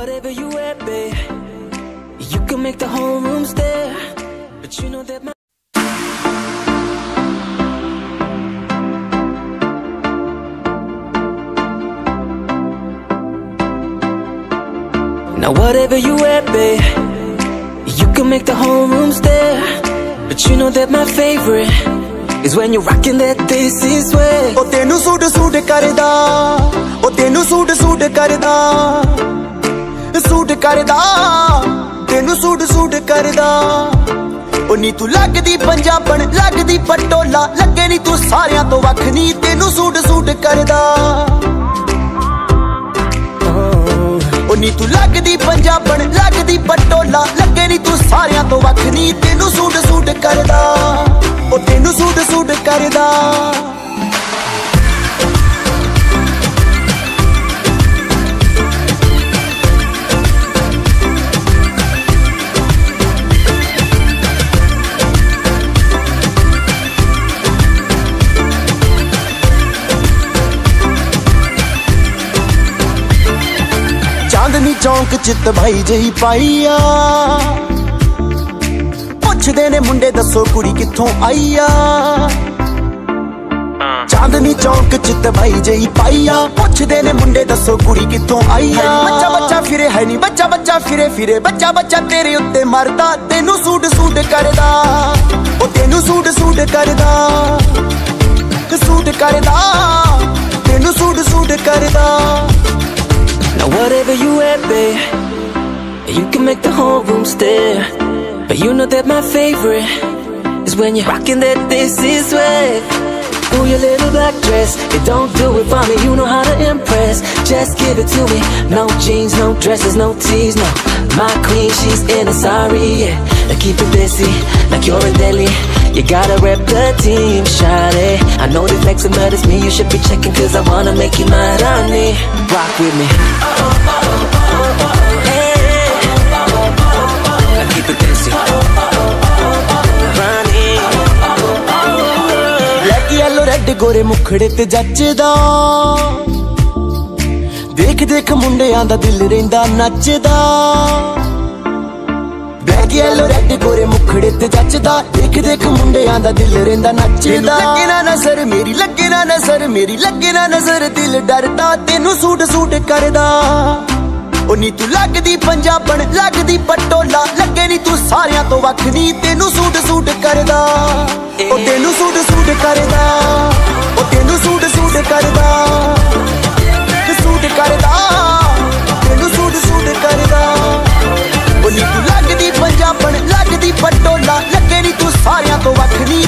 whatever you wear, babe, you can make the whole room stare, but you know that my now whatever you wear, babe, you can make the whole room stare, but you know that my favorite is when you're rocking that this is way. Oh tenu suit suit karda, oh tenu suit suit karda, suit karda, tenu suit suit karda. Oh नी तू लगदी पंजाबन लगदी पटोला, लगे नी तू सारियां तो वख नी, तेनू suit suit करदा। ओ नी तू लगदी पंजाबन लगदी पटोला, लगे नी तू सारियां तो वख नी, तेनू सूट सूट करदा, ओ तेनू सूट सूट करदा। चांदनी चौंक चित भाई जही पाईया, पुछदे ने मुंडे दसो कुड़ी कित्थों आईया। चांदनी चौंक चित भाई जही पाईया, पुछदे ने मुंडे दसो कुड़ी कित्थों आईया। बच्चा बच्चा फिरे है नी बच्चा बच्चा फिरे फिरे, बच्चा बच्चा तेरे उत्ते मरदा, तेनू सूट सूट करदा, ओ तेनू सूट सूट करदा, सूट करदा, तेनू सूट सूट करदा। Now whatever you wear, babe, you can make the whole room stare, but you know that my favorite is when you're rocking that this is way. Ooh, your little black dress, it don't do it for me, you know how to impress. Just give it to me, no jeans, no dresses, no tees, no. My queen, she's in a sari, yeah. Now keep it busy, like you're in Delhi. You gotta rep the team, shawty. I know they flexing, but it's me you should be checking, cause I wanna make you my Rani. Rock with me. Hey. Now keep it busy, Rani. Black, yellow, red, गोरे मुखड़े ते जचदा, देख देख मुंडियां दा दिल रहिंदा नचदा। Black yellow red गोरे मुखड़े ते जचदा, देख देख मुंडियां दा दिल रहिंदा नचदा। लगे ना नजर मेरी, लगे ना नजर मेरी, लगे ना नजर दिल डरदा, तेनू सूट सूट करदा। ओ नी तू लगदी पंजाबन लगदी पटोला, लगे नी तू सारियां तो वख नी, तेनू सूट सूट करदा, ओ तेनू सूट सूट करदा, ओ तेनू सूट सूट करदा, सूट करदा, तेनू सूट सूट करदा। ओ नी तू लगदी पंजाबन लगदी पटोला, लगे नी तू सारियां तो वख नी।